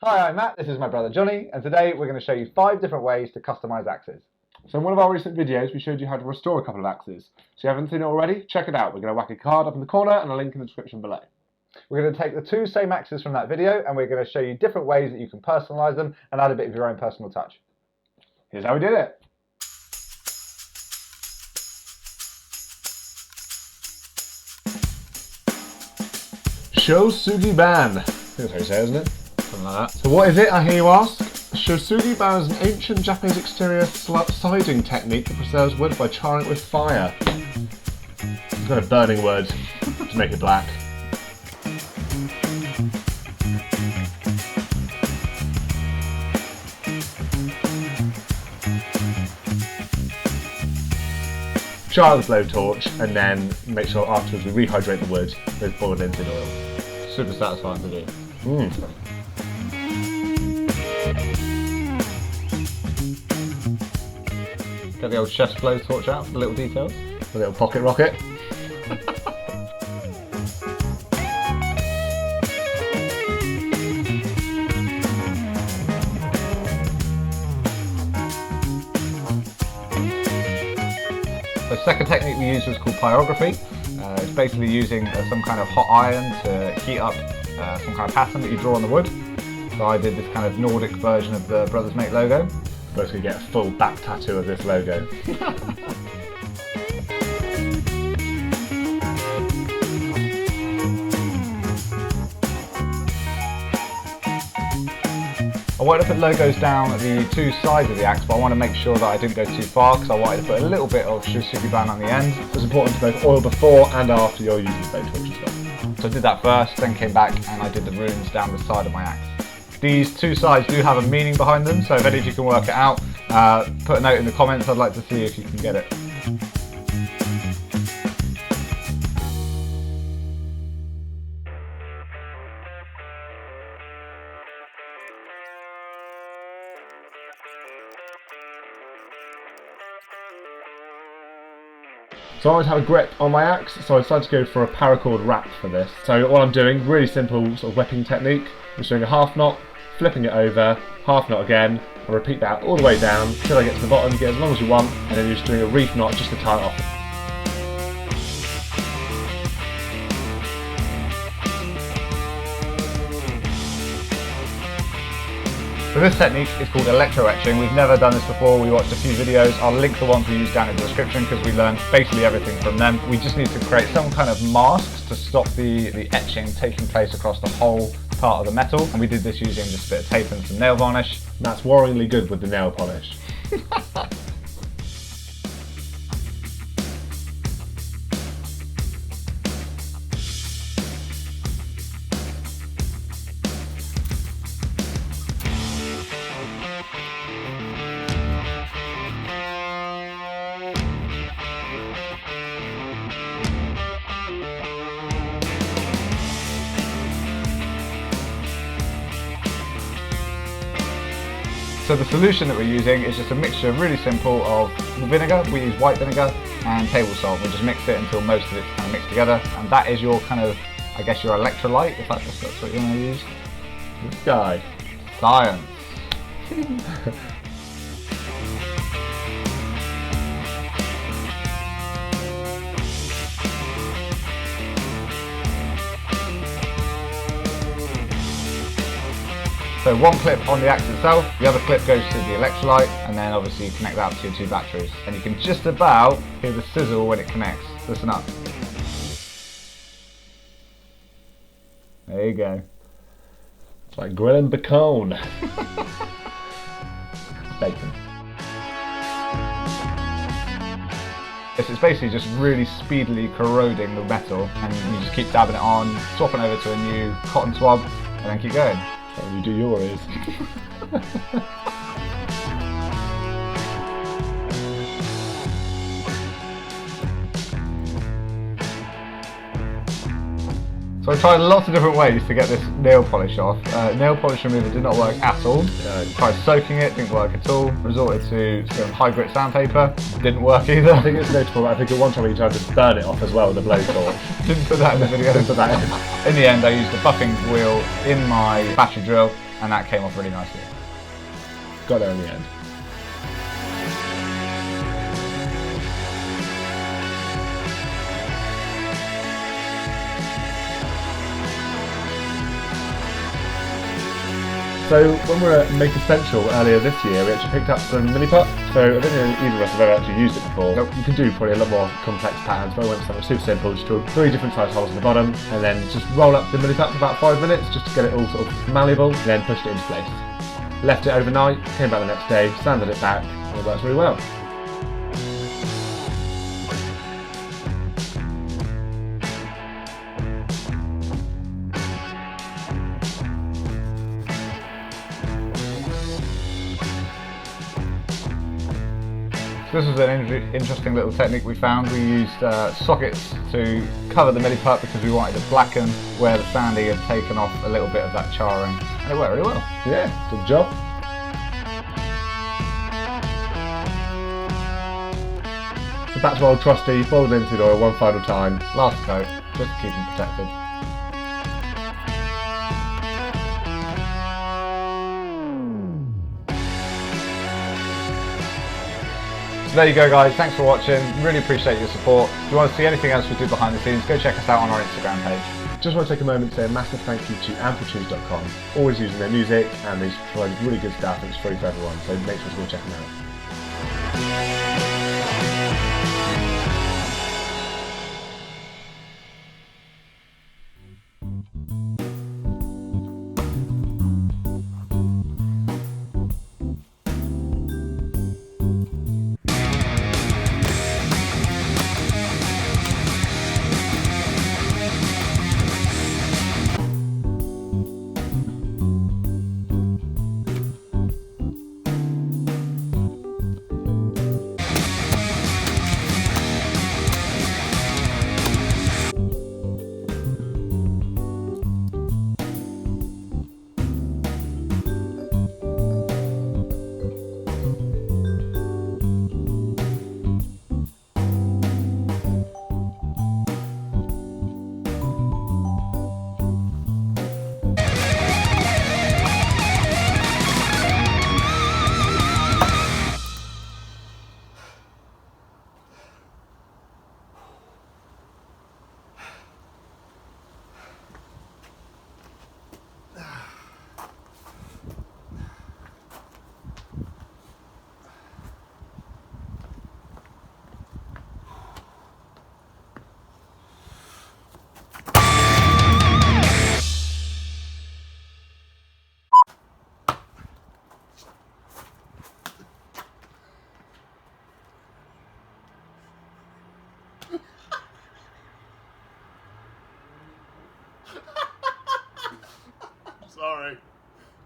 Hi, I'm Matt, this is my brother Johnny, and today we're going to show you 5 different ways to customize axes. So in one of our recent videos, we showed you how to restore a couple of axes. So if you haven't seen it already, check it out. We're going to whack a card up in the corner and a link in the description below. We're going to take the 2 same axes from that video and we're going to show you different ways that you can personalize them and add a bit of your own personal touch. Here's how we did it. Shou Sugi Ban. I think that's how you say it, isn't it? Something like that. So what is it, I hear you ask? Shou Sugi Ban is an ancient Japanese exterior siding technique that preserves wood by charring it with fire. It's got a burning wood to make it black. Char the blowtorch and then make sure afterwards we rehydrate the wood with boiled linseed oil. Super satisfying to do. Get the old chef's blowtorch out for the little details. A little pocket rocket. The second technique we used was called Pyrography. It's basically using some kind of hot iron to heat up some kind of pattern that you draw on the wood. So I did this kind of Nordic version of the Brothers Mate logo. Basically get a full back tattoo of this logo. I wanted to put logos down at the 2 sides of the axe, but I want to make sure that I didn't go too far because I wanted to put a little bit of Shou Sugi Ban on the end. It's important to both oil before and after you're using the blowtorch as well. So I did that first, then came back and I did the runes down the side of my axe. These 2 sides do have a meaning behind them, so if any of you can work it out, put a note in the comments. I'd like to see if you can get it. So I always have a grip on my axe, so I decided to go for a paracord wrap for this. So what I'm doing, really simple sort of whipping technique. I'm just doing a half knot, flipping it over, half knot again, and repeat that all the way down until I get to the bottom, get as long as you want, and then you're just doing a reef knot just to tie it off. So this technique is called Electro etching. We've never done this before. We watched a few videos. I'll link the ones we used down in the description because we learned basically everything from them. We just need to create some kind of masks to stop the etching taking place across the whole part of the metal. And we did this using just a bit of tape and some nail varnish. And that's worryingly good with the nail polish. So the solution that we're using is just a mixture, really simple, of vinegar. We use white vinegar and table salt. We just mix it until most of it's kind of mixed together. And that is your kind of, I guess, your electrolyte, if that's what you want to use. This guy. Science. So one clip on the axe itself, the other clip goes to the electrolyte, and then obviously you connect that to your 2 batteries. And you can just about hear the sizzle when it connects. Listen up. There you go. It's like grilling bacon. Bacon. It's basically just really speedily corroding the metal, and you just keep dabbing it on, swapping over to a new cotton swab, and then keep going. When you do yours. So I tried lots of different ways to get this nail polish off. Nail polish remover did not work at all. Tried soaking it, didn't work at all. Resorted to some high grit sandpaper, didn't work either. I think it's notable. I think at one time we tried to burn it off as well with a blowtorch. Didn't put that in the video. Didn't put that in. In the end, I used a buffing wheel in my battery drill and that came off really nicely. Got there in the end. So when we were at Make Essential earlier this year, we actually picked up some milliput. So I don't think either of us have ever actually used it before. Nope. You can do probably a lot more complex patterns, but I went for something super simple. Just drill 3 different size holes in the bottom, and then just roll up the milliput for about 5 minutes, just to get it all sort of malleable, and then pushed it into place. Left it overnight, came back the next day, sanded it back, and it works really well. This was an interesting little technique we found. We used sockets to cover the milliput because we wanted to blacken where the sanding had taken off a little bit of that charring, and it worked really well. Yeah, good job. So back to our old trusty, boiled linseed oil one final time. Last coat, just to keep them protected. So there you go guys, thanks for watching, really appreciate your support. If you want to see anything else we do behind the scenes, go check us out on our Instagram page. Just want to take a moment to say a massive thank you to AMPLETUNES.com, always using their music, and they provide really good stuff and it's free for everyone, so make sure to go check them out. Sorry.